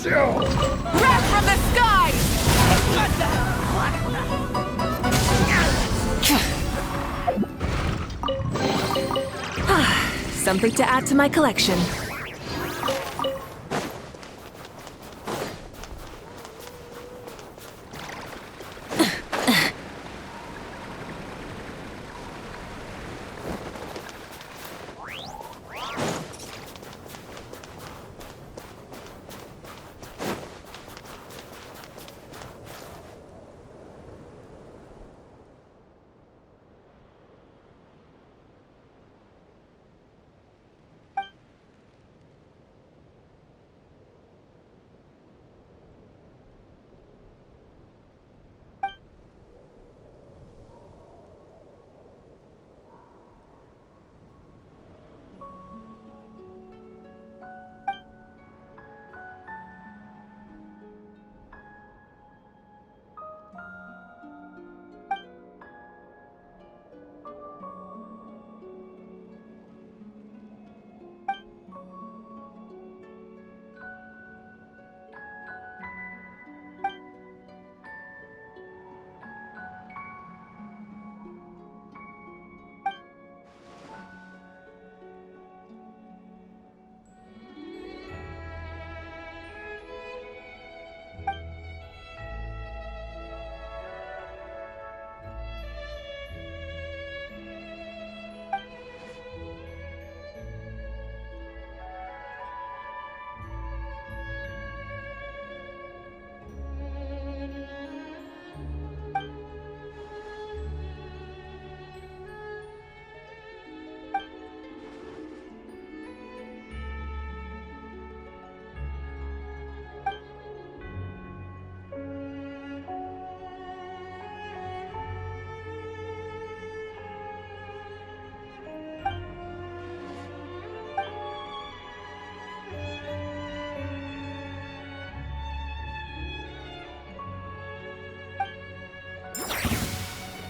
Wrath from the skies! Something to add to my collection.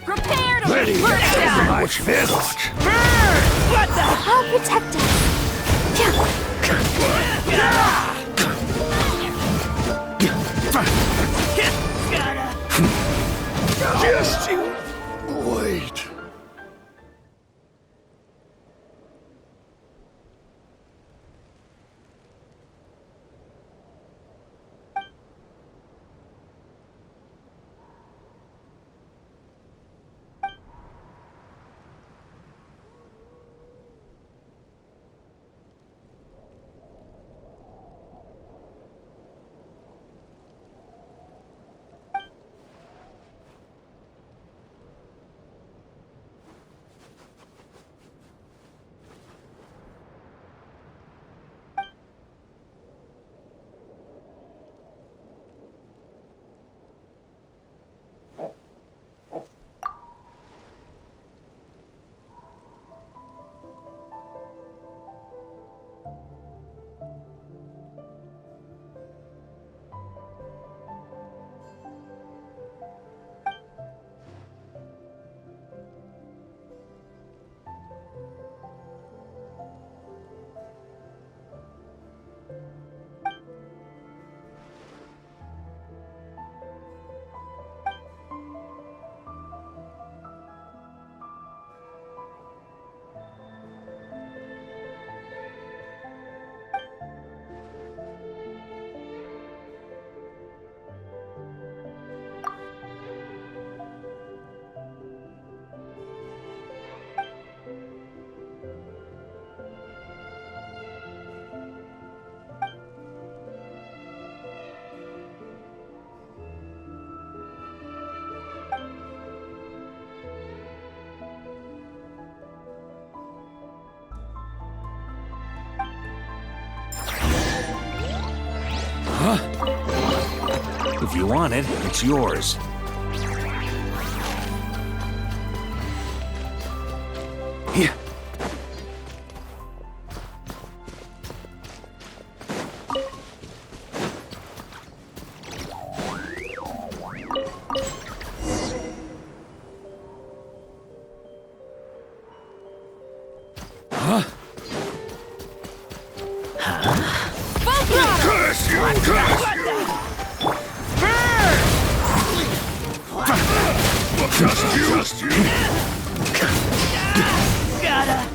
Prepare to Ready, burn it down! my fist! Burn! What the? I'll protect us. Just you wait. Huh? If you want it, it's yours. Here. Huh? Curse you! Curse Just you. Gotta.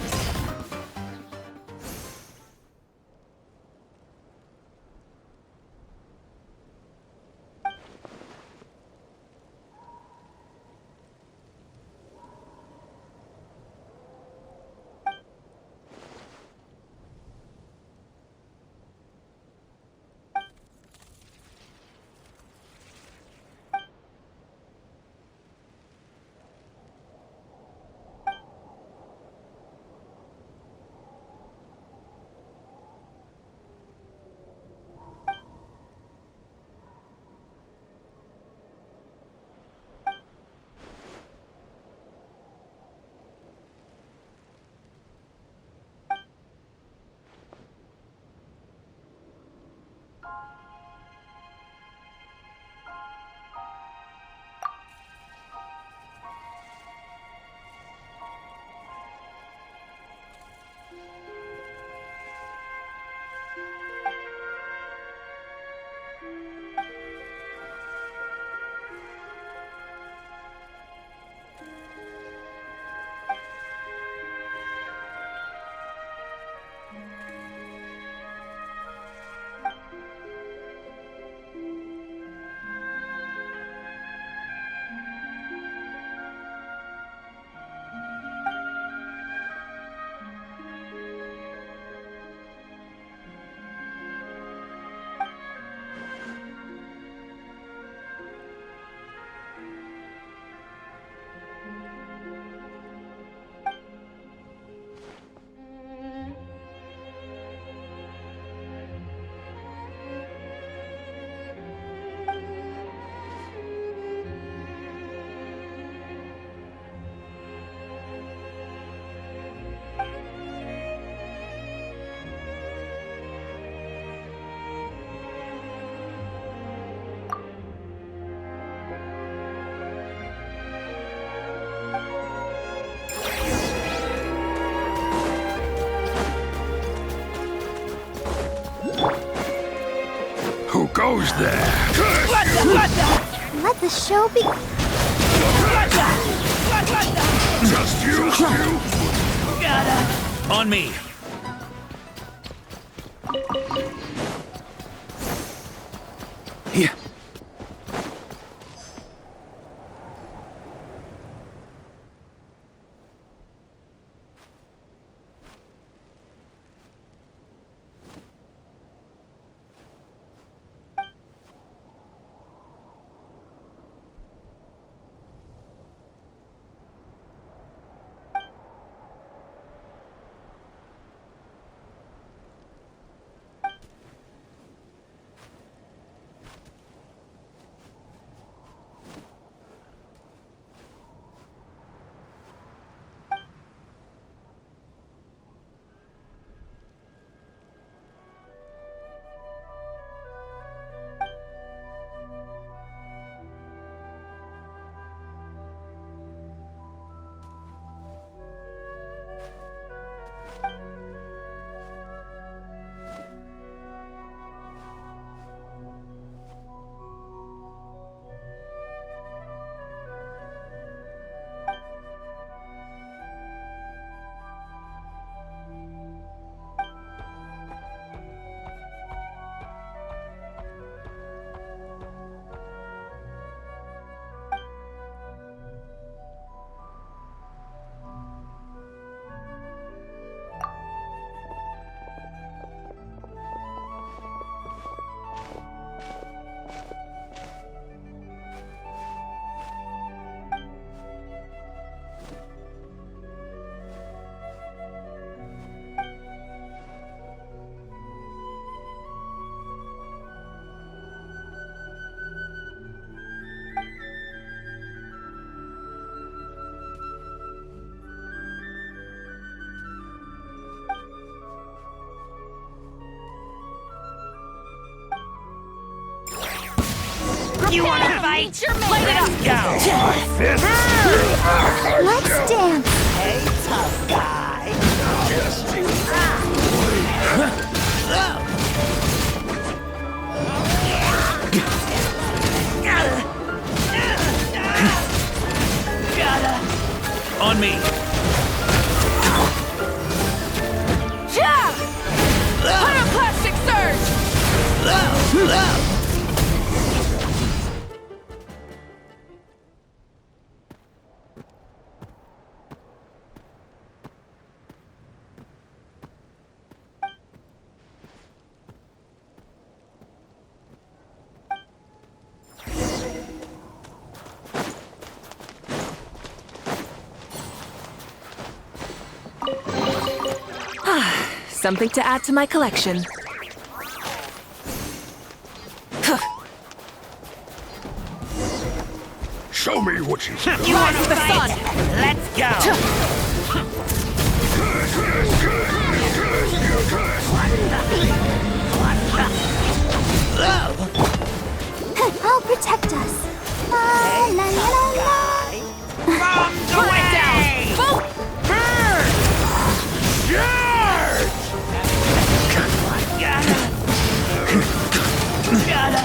Who goes there? Let the show be. Just you. On me. Yeah. You wanna fight? Light it up! Let's dance. Hey, tough guy. Just you. Gotta. On me. Yeah! Pyroclastic surge! Something to add to my collection. Show me what you've got. You want to the fight? sun. Let's go! I'll protect us. La la la la. From the way! Boom! Burn! Charge! Gotta!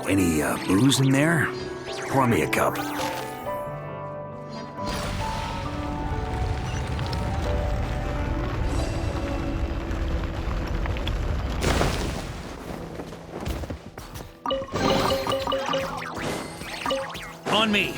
Any booze in there? Pour me a cup. On me.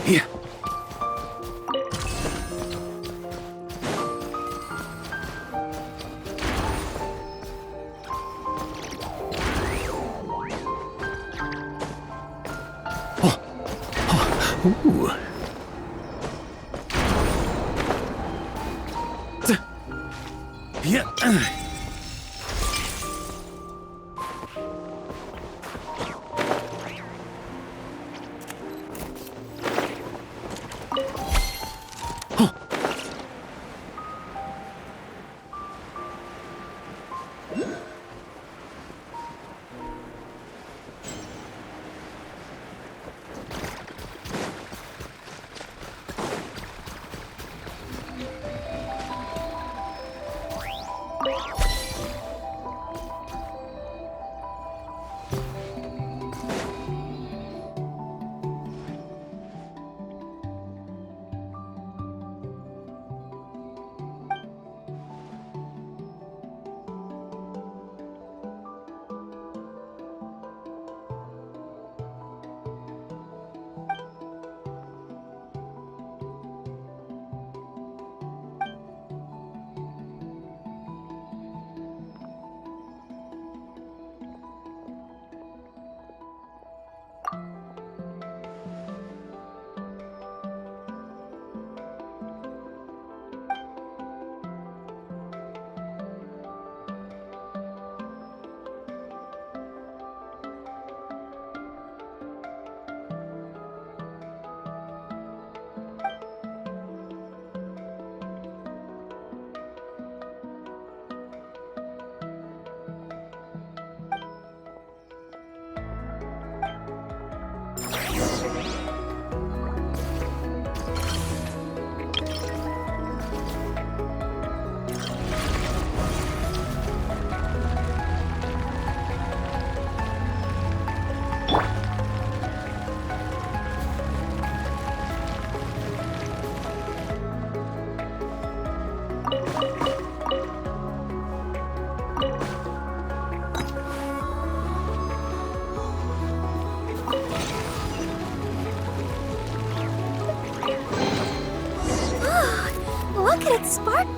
Yeah. Ooh. Yeah. Look at it spark.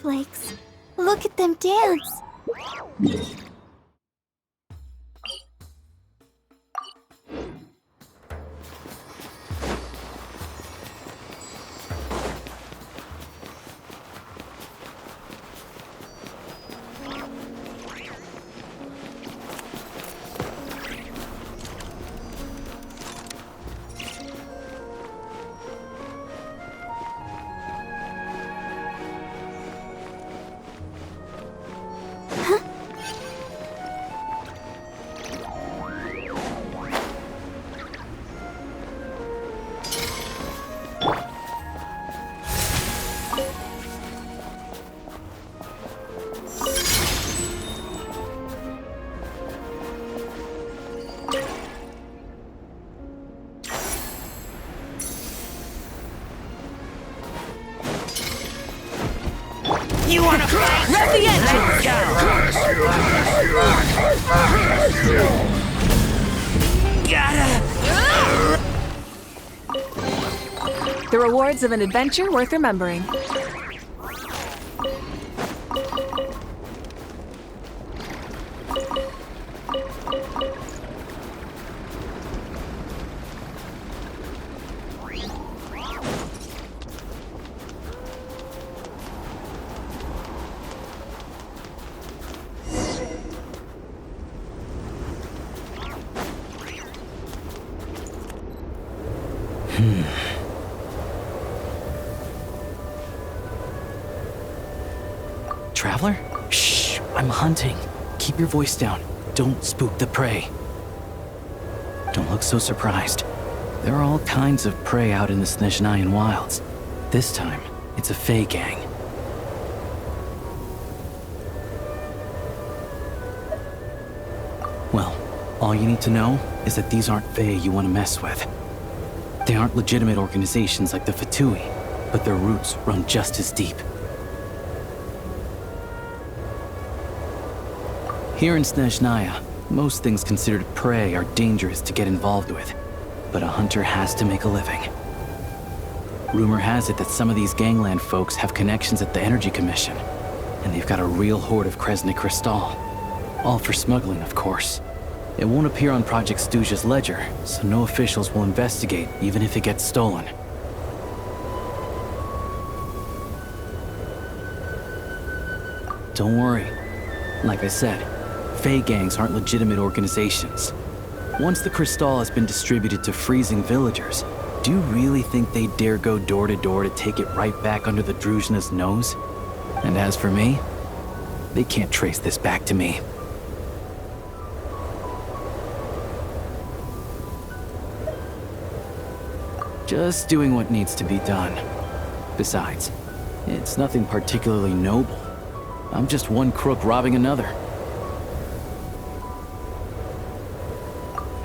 snowflakes. Look at them dance. You wanna fight? Rev the engine! Gotta. The rewards of an adventure worth remembering. Traveler? Shh, I'm hunting. Keep your voice down. Don't spook the prey. Don't look so surprised. There are all kinds of prey out in the Snezhnayan wilds. This time, it's a Fae gang. Well, all you need to know is that these aren't Fae you want to mess with. They aren't legitimate organizations like the Fatui, but their roots run just as deep. Here in Snezhnaya, most things considered prey are dangerous to get involved with, but a hunter has to make a living. Rumor has it that some of these gangland folks have connections at the Energy Commission, and they've got a real hoard of Kresny Crystal. All for smuggling, of course. It won't appear on Project Stuja's ledger, so no officials will investigate even if it gets stolen. Don't worry. Like I said, Fae gangs aren't legitimate organizations. Once the crystal has been distributed to freezing villagers, do you really think they dare go door to door to take it right back under the Druzhna's nose? And as for me, they can't trace this back to me. Just doing what needs to be done. Besides, it's nothing particularly noble. I'm just one crook robbing another.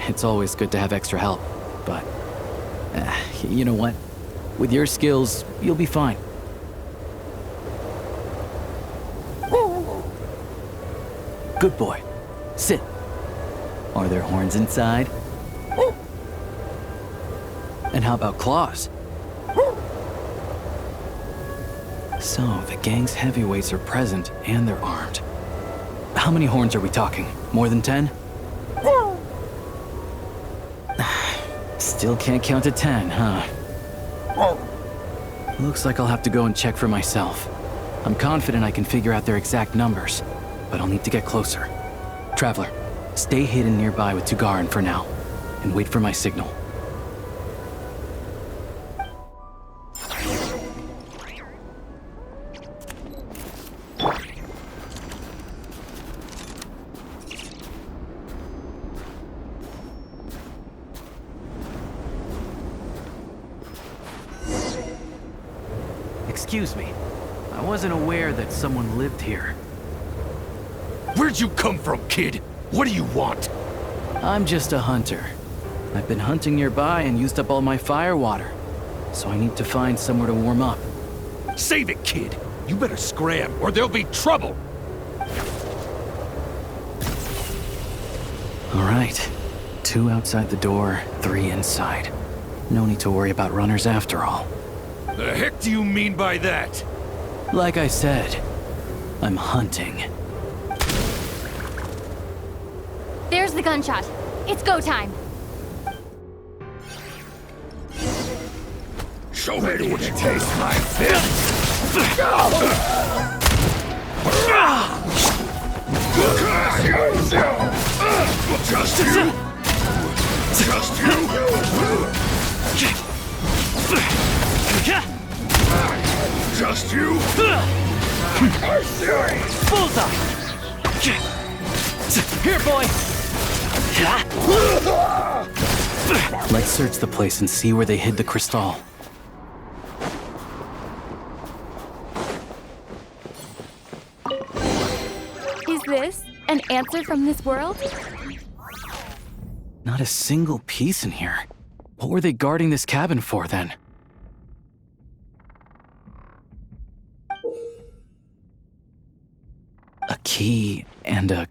It's always good to have extra help, but you know what? With your skills, you'll be fine. Good boy. Sit. Are there horns inside? And how about claws? So, the gang's heavyweights are present and they're armed. How many horns are we talking? More than 10? Still can't count to 10, huh? Looks like I'll have to go and check for myself. I'm confident I can figure out their exact numbers, but I'll need to get closer. Traveler, stay hidden nearby with Tugarin for now, and wait for my signal. Excuse me. I wasn't aware that someone lived here. Where'd you come from, kid? What do you want? I'm just a hunter. I've been hunting nearby and used up all my fire water, so I need to find somewhere to warm up. Save it, kid. You better scram, or there'll be trouble. All right. 2 outside the door, 3 inside. No need to worry about runners after all. The heck do you mean by that? Like I said, I'm hunting. There's the gunshot. It's go time. Show me what you taste, my fist! Just you? Just you? Just you? Bullseye! Here, boy! Let's search the place and see where they hid the crystal. Is this an answer from this world? Not a single piece in here. What were they guarding this cabin for, then? A key and a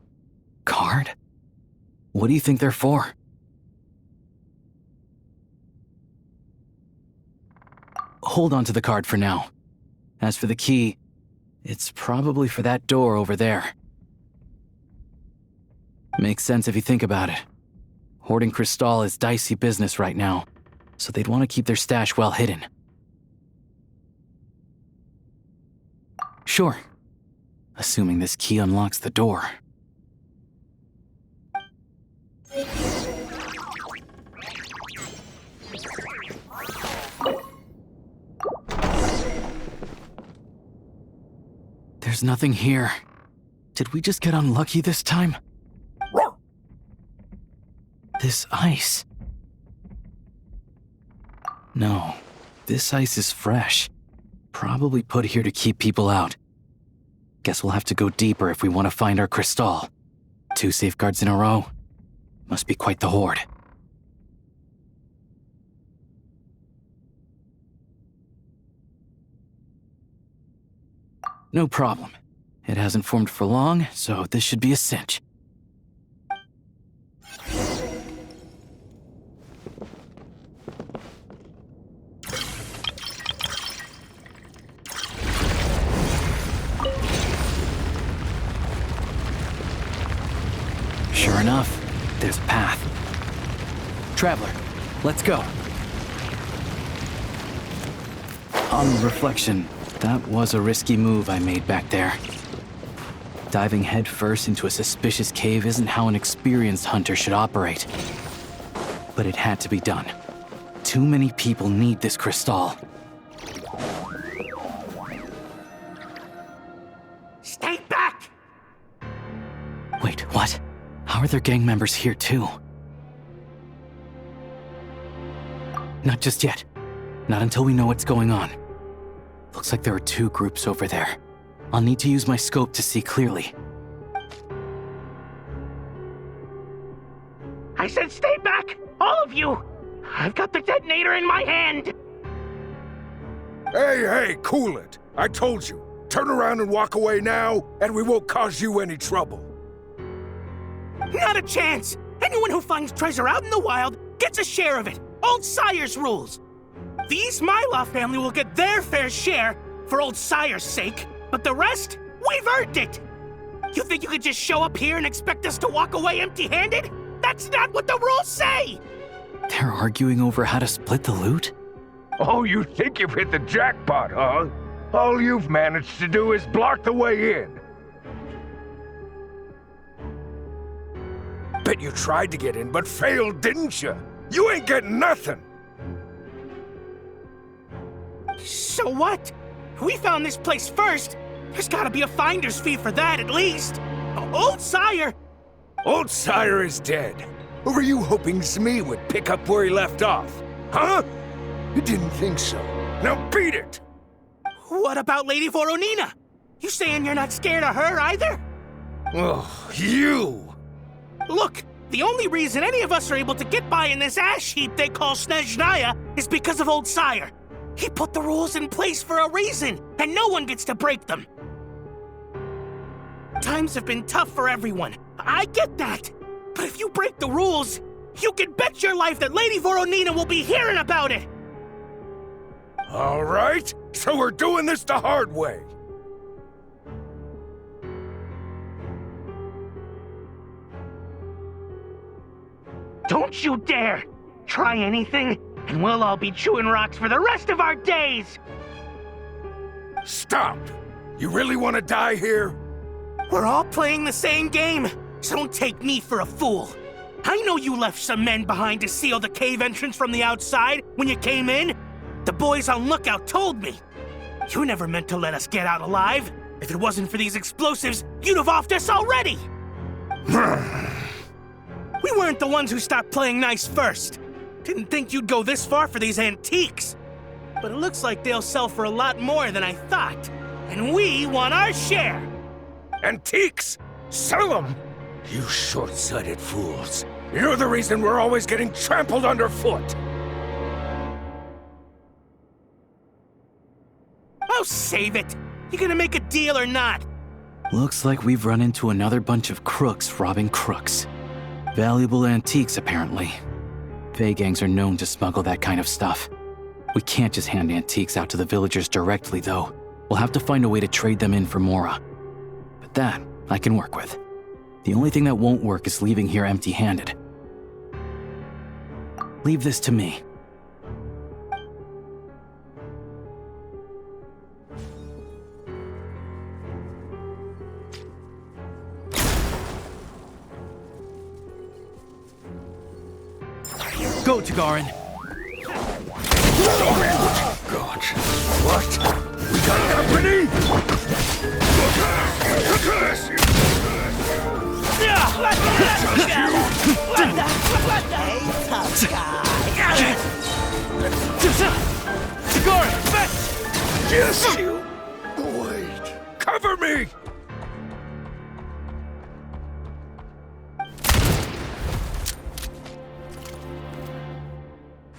card? What do you think they're for? Hold on to the card for now. As for the key, it's probably for that door over there. Makes sense if you think about it. Hoarding crystal is dicey business right now, so they'd want to keep their stash well hidden. Sure. Assuming this key unlocks the door. There's nothing here. Did we just get unlucky this time? This ice. No, this ice is fresh. Probably put here to keep people out. Guess we'll have to go deeper if we want to find our crystal. 2 safeguards in a row. Must be quite the hoard. No problem. It hasn't formed for long, so this should be a cinch. Sure enough, there's a path. Traveler, let's go. On reflection, that was a risky move I made back there. Diving headfirst into a suspicious cave isn't how an experienced hunter should operate. But it had to be done. Too many people need this crystal. Stay back! Wait, what? How are their gang members here too? Not just yet. Not until we know what's going on. Looks like there are 2 groups over there. I'll need to use my scope to see clearly. I said stay back! All of you! I've got the detonator in my hand! Hey, cool it. I told you. Turn around and walk away now, and we won't cause you any trouble. Not a chance! Anyone who finds treasure out in the wild gets a share of it. Old Sire's rules. The Ismailov family will get their fair share for Old Sire's sake, but the rest, we've earned it! You think you could just show up here and expect us to walk away empty-handed? That's not what the rules say! They're arguing over how to split the loot? Oh, you think you've hit the jackpot, huh? All you've managed to do is block the way in. Bet you tried to get in, but failed, didn't you? You ain't getting nothing! So what? We found this place first. There's gotta be a finder's fee for that, at least. Old Sire! Old Sire is dead. Or were you hoping Smee would pick up where he left off? Huh? You didn't think so. Now beat it! What about Lady Voronina? You saying you're not scared of her either? Oh, you! Look, the only reason any of us are able to get by in this ash heap they call Snezhnaya is because of Old Sire. He put the rules in place for a reason, and no one gets to break them. Times have been tough for everyone. I get that. But if you break the rules, you can bet your life that Lady Voronina will be hearing about it. All right, so we're doing this the hard way. Don't you dare! Try anything, and we'll all be chewing rocks for the rest of our days! Stop! You really want to die here? We're all playing the same game, so don't take me for a fool. I know you left some men behind to seal the cave entrance from the outside when you came in. The boys on lookout told me. You never meant to let us get out alive. If it wasn't for these explosives, you'd have offed us already! We weren't the ones who stopped playing nice first. Didn't think you'd go this far for these antiques. But it looks like they'll sell for a lot more than I thought. And we want our share! Antiques? Sell them? You short-sighted fools. You're the reason we're always getting trampled underfoot. Oh, save it! You gonna make a deal or not? Looks like we've run into another bunch of crooks robbing crooks. Valuable antiques, apparently. Fey gangs are known to smuggle that kind of stuff. We can't just hand antiques out to the villagers directly, though. We'll have to find a way to trade them in for Mora. But that, I can work with. The only thing that won't work is leaving here empty-handed. Leave this to me. Go, Tagarin. Oh, God. What? We got company? Hey, tough guy. Tagarin, back! Yes, you. Wait. Cover me!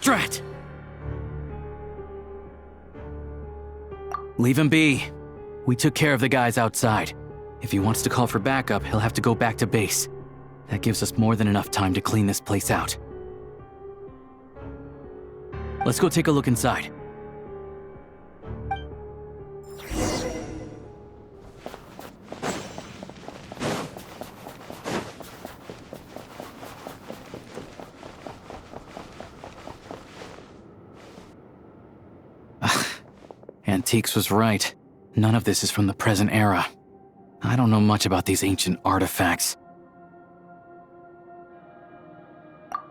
Drat! Leave him be. We took care of the guys outside. If he wants to call for backup, he'll have to go back to base. That gives us more than enough time to clean this place out. Let's go take a look inside. Antiques was right. None of this is from the present era. I don't know much about these ancient artifacts.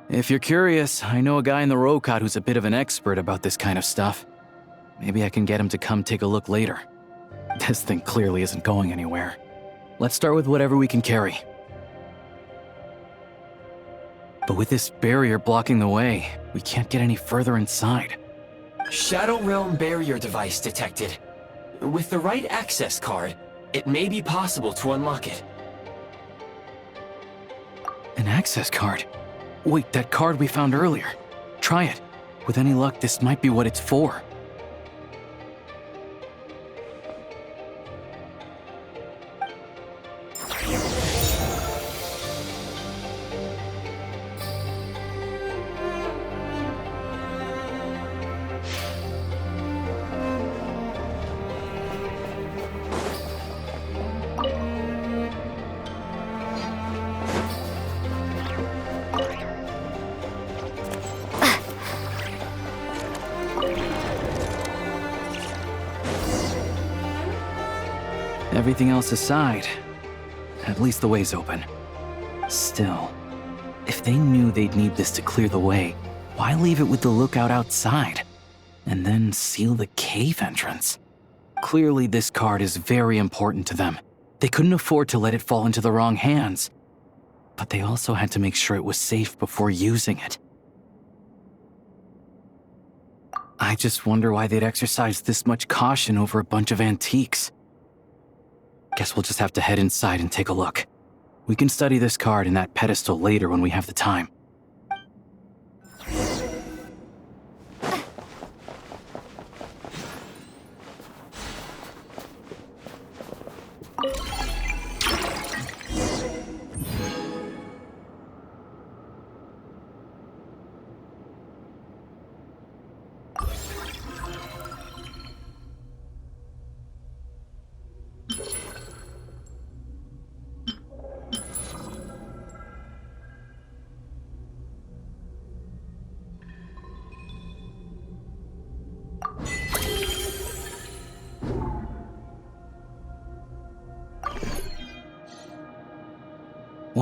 If you're curious, I know a guy in the Rokot who's a bit of an expert about this kind of stuff. Maybe I can get him to come take a look later. This thing clearly isn't going anywhere. Let's start with whatever we can carry. But with this barrier blocking the way, we can't get any further inside. Shadow Realm barrier device detected. With the right access card, it may be possible to unlock it. An access card? Wait, that card we found earlier. Try it. With any luck, this might be what it's for. Everything else aside, at least the way's open. Still, if they knew they'd need this to clear the way, why leave it with the lookout outside? And then seal the cave entrance? Clearly this card is very important to them. They couldn't afford to let it fall into the wrong hands. But they also had to make sure it was safe before using it. I just wonder why they'd exercise this much caution over a bunch of antiques. Guess we'll just have to head inside and take a look. We can study this card and that pedestal later when we have the time.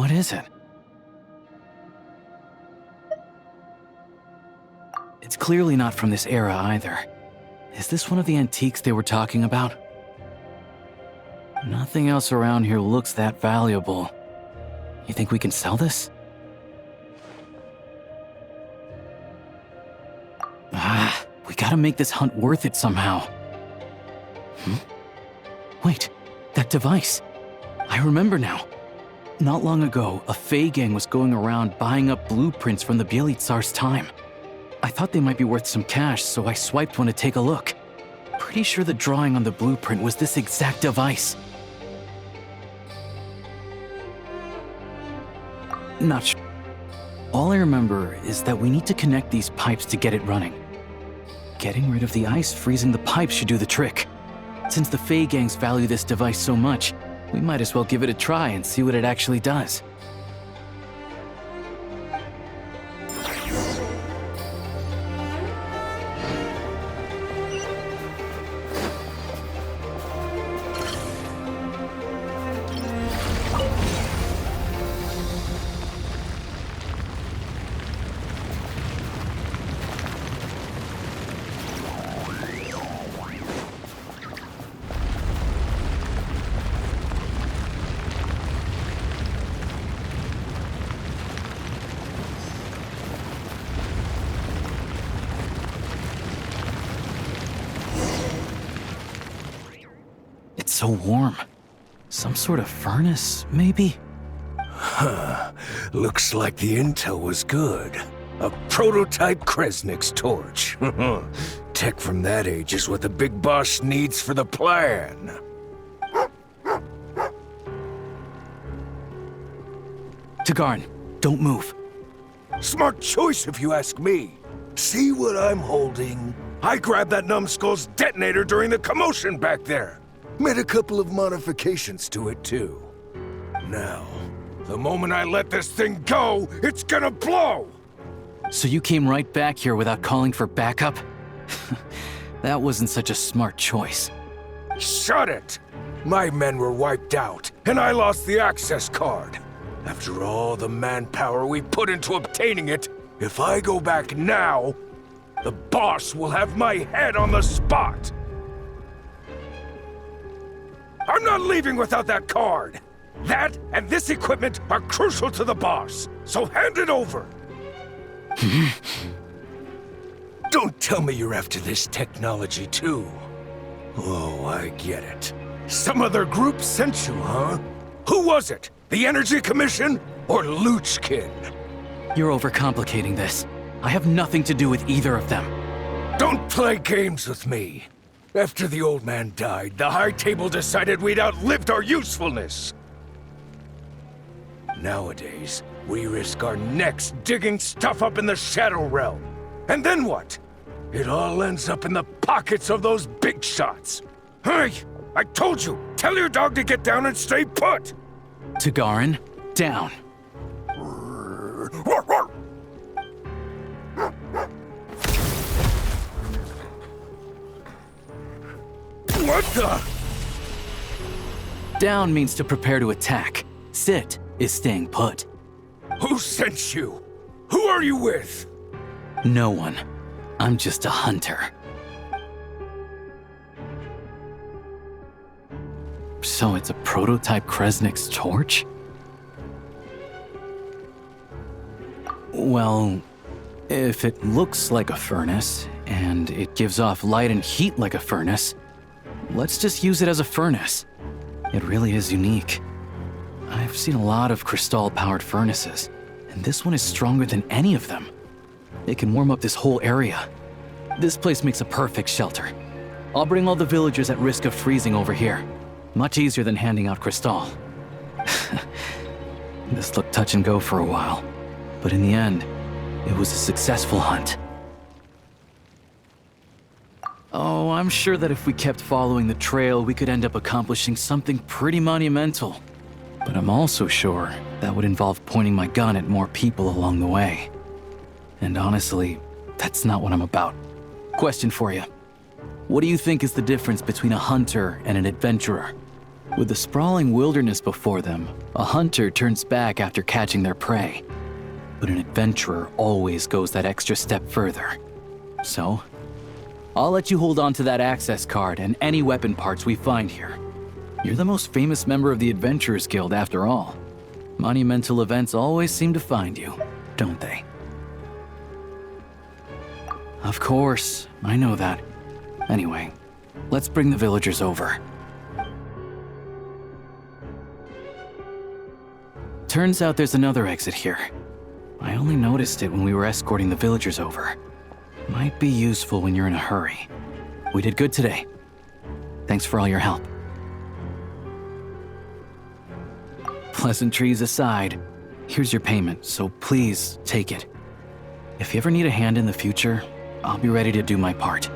What is it? It's clearly not from this era either. Is this one of the antiques they were talking about? Nothing else around here looks that valuable. You think we can sell this? We gotta make this hunt worth it somehow. Wait, that device. I remember now. Not long ago, a Fey gang was going around buying up blueprints from the Bielitsar's time. I thought they might be worth some cash, so I swiped one to take a look. Pretty sure the drawing on the blueprint was this exact device. Not sure. All I remember is that we need to connect these pipes to get it running. Getting rid of the ice freezing the pipes should do the trick. Since the Fey gangs value this device so much, we might as well give it a try and see what it actually does. So warm. Some sort of furnace, maybe? Looks like the intel was good. A prototype Kresnik's torch. Tech from that age is what the big boss needs for the plan. Tagarin, don't move. Smart choice if you ask me. See what I'm holding? I grabbed that numbskull's detonator during the commotion back there. Made a couple of modifications to it, too. Now, the moment I let this thing go, it's gonna blow! So you came right back here without calling for backup? That wasn't such a smart choice. Shut it! My men were wiped out, and I lost the access card. After all the manpower we put into obtaining it, if I go back now, the boss will have my head on the spot! I'm not leaving without that card! That and this equipment are crucial to the boss, so hand it over! Don't tell me you're after this technology too. Oh, I get it. Some other group sent you, huh? Who was it? The Energy Commission or Luchkin? You're overcomplicating this. I have nothing to do with either of them. Don't play games with me. After the old man died, the High Table decided we'd outlived our usefulness. Nowadays, we risk our necks digging stuff up in the Shadow Realm. And then what? It all ends up in the pockets of those big shots. Hey, I told you, tell your dog to get down and stay put! Tagarin, down. What the? Down means to prepare to attack. Sit is staying put. Who sent you? Who are you with? No one. I'm just a hunter. So it's a prototype Kresnik's torch? Well, if it looks like a furnace, and it gives off light and heat like a furnace, let's just use it as a furnace. It really is unique. I've seen a lot of crystal-powered furnaces, and this one is stronger than any of them. It can warm up this whole area. This place makes a perfect shelter. I'll bring all the villagers at risk of freezing over here. Much easier than handing out crystal. This looked touch and go for a while, but in the end, it was a successful hunt. Oh, I'm sure that if we kept following the trail, we could end up accomplishing something pretty monumental. But I'm also sure that would involve pointing my gun at more people along the way. And honestly, that's not what I'm about. Question for you. What do you think is the difference between a hunter and an adventurer? With the sprawling wilderness before them, a hunter turns back after catching their prey. But an adventurer always goes that extra step further. So, I'll let you hold on to that access card and any weapon parts we find here. You're the most famous member of the Adventurers Guild after all. Monumental events always seem to find you, don't they? Of course, I know that. Anyway, let's bring the villagers over. Turns out there's another exit here. I only noticed it when we were escorting the villagers over. Might be useful when you're in a hurry. We did good today. Thanks for all your help. Pleasantries aside, here's your payment, so please take it. If you ever need a hand in the future, I'll be ready to do my part.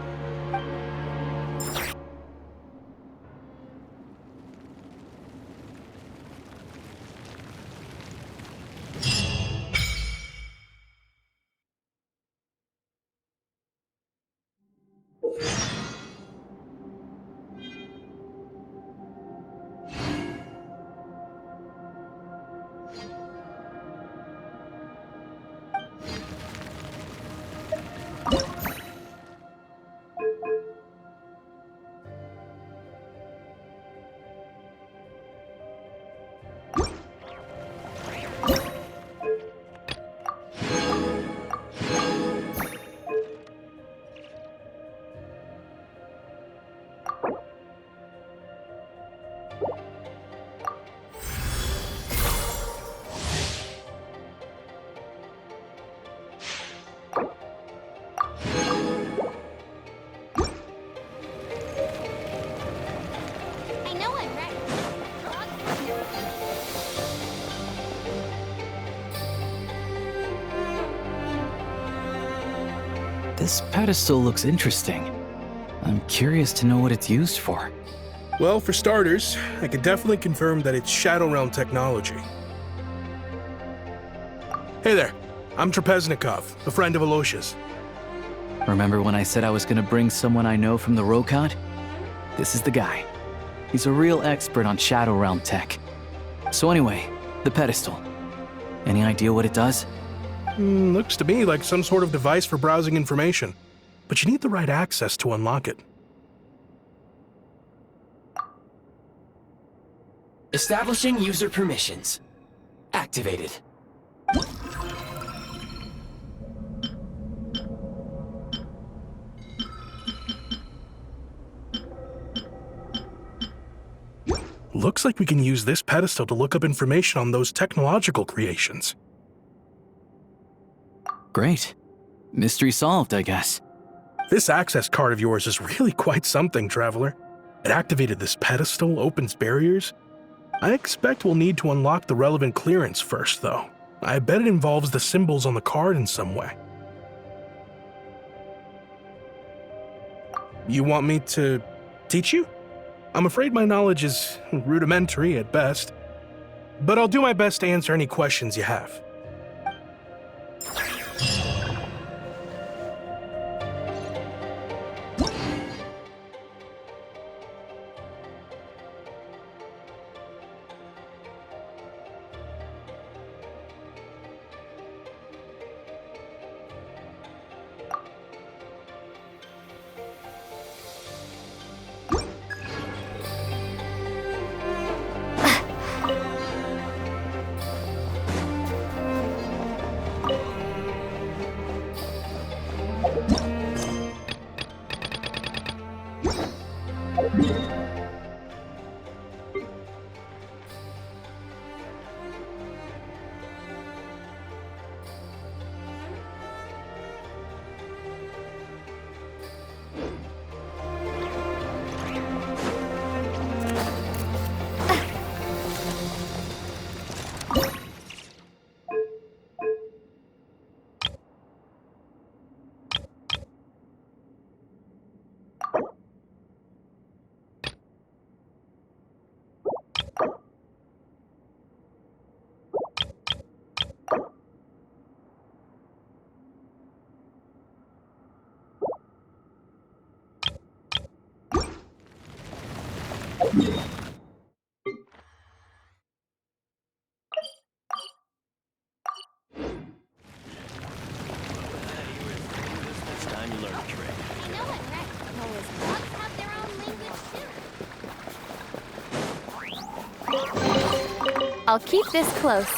I know I'm right. This pedestal looks interesting. I'm curious to know what it's used for. Well, for starters, I can definitely confirm that it's Shadow Realm technology. Hey there, I'm Trapeznikov, a friend of Alosha's. Remember when I said I was gonna bring someone I know from the Rokad? This is the guy. He's a real expert on Shadow Realm tech. So anyway, the pedestal. Any idea what it does? Looks to me like some sort of device for browsing information, but you need the right access to unlock it. Establishing user permissions. Activated. Looks like we can use this pedestal to look up information on those technological creations. Great. Mystery solved, I guess. This access card of yours is really quite something, Traveler. It activated this pedestal, opens barriers. I expect we'll need to unlock the relevant clearance first, though. I bet it involves the symbols on the card in some way. You want me to teach you? I'm afraid my knowledge is rudimentary at best, but I'll do my best to answer any questions you have. learn a trick. You know what, right? Dogs have their own language, too. I'll keep this close.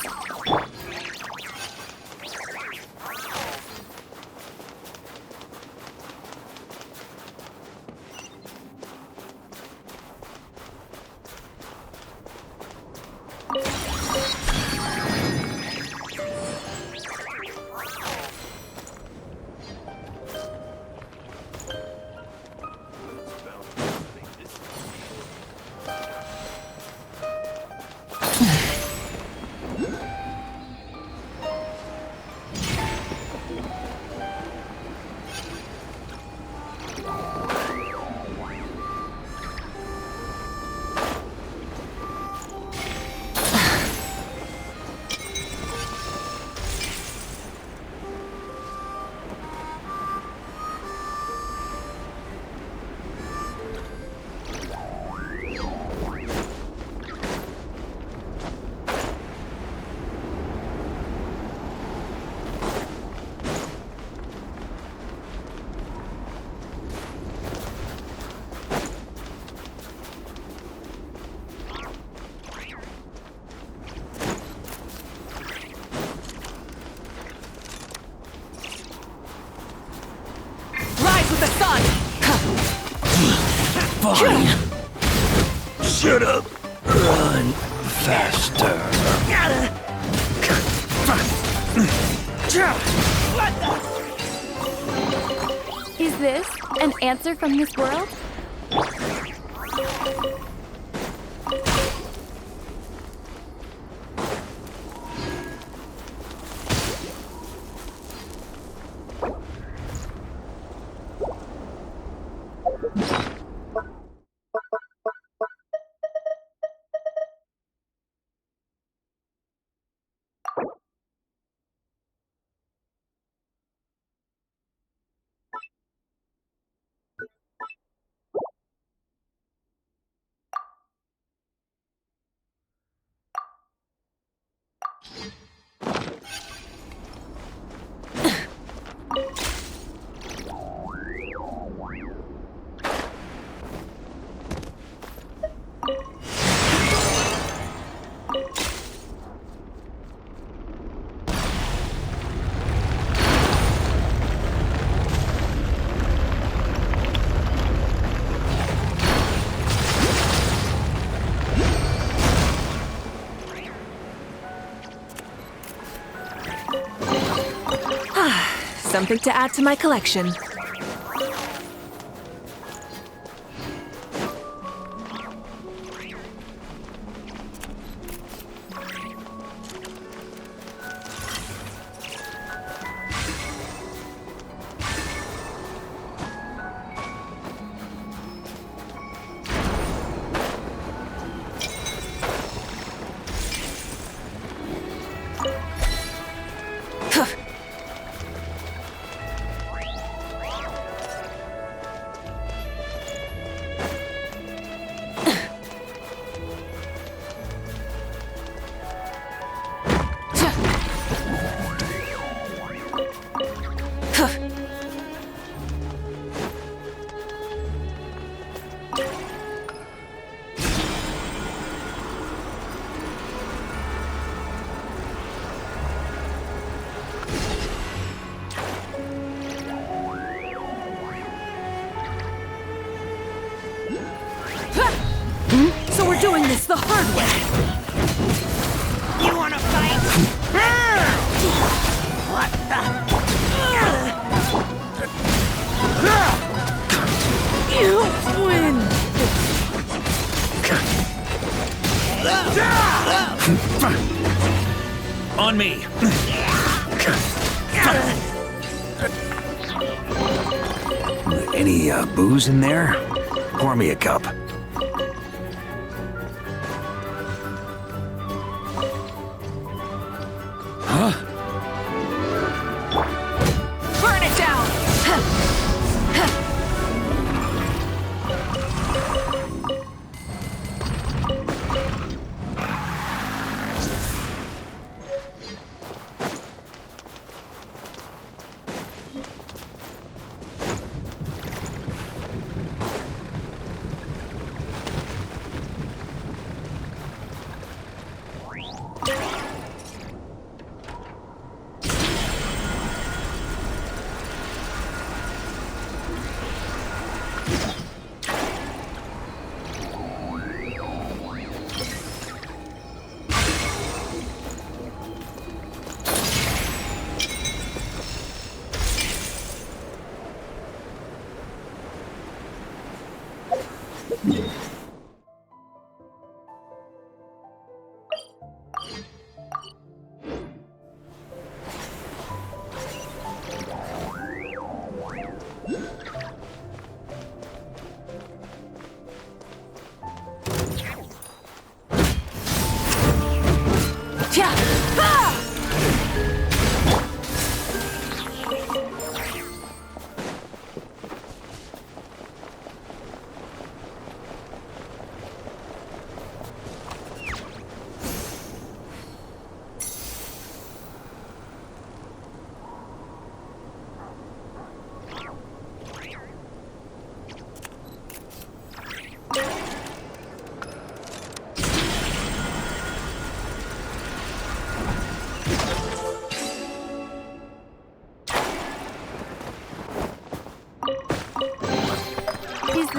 With the sun! Fine. Shut up. Run faster. Is this an answer from this world? Something to add to my collection. So we're doing this the hard way. You wanna fight? What the? You win! On me. Any booze in there? Pour me a cup. Huh? Burn it down!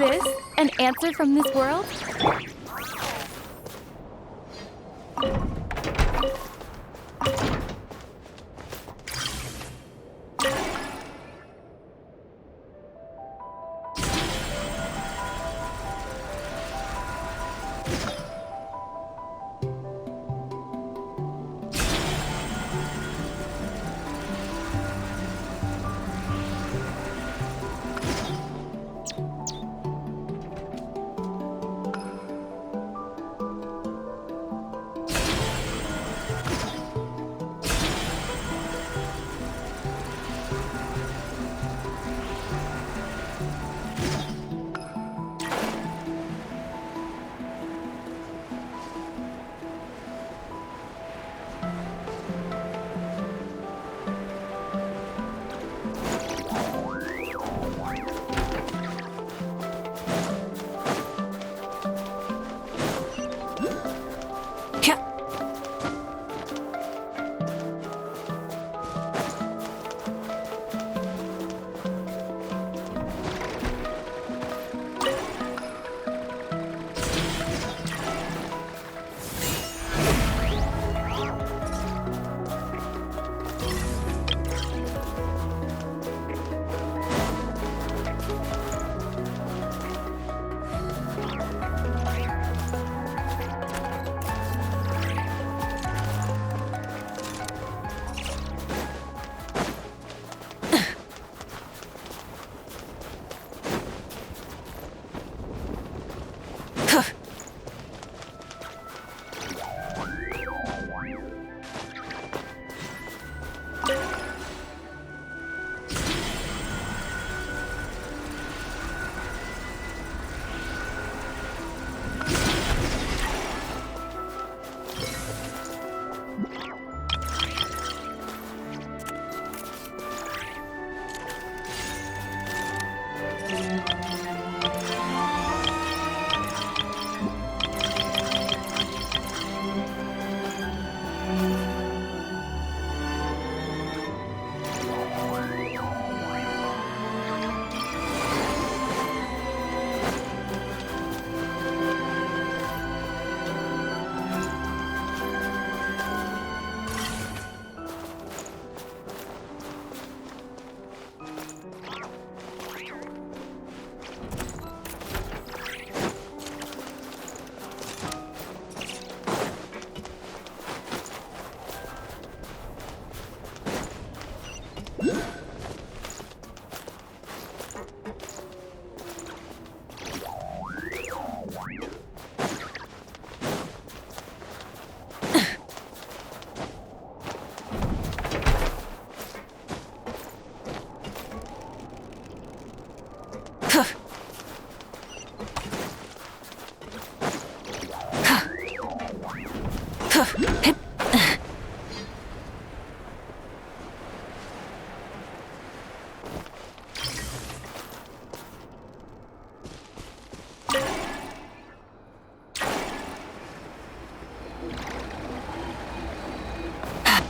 this an answer from this world?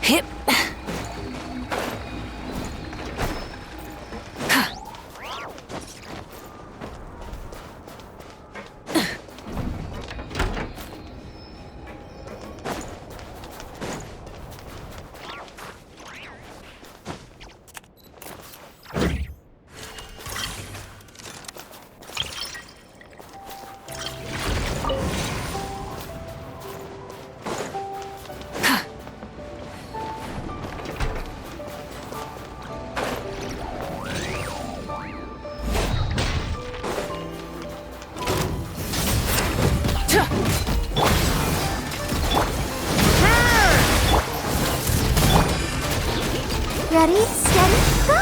Hip. Ready, steady, go!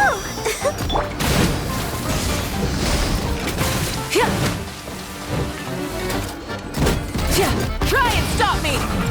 Try and stop me!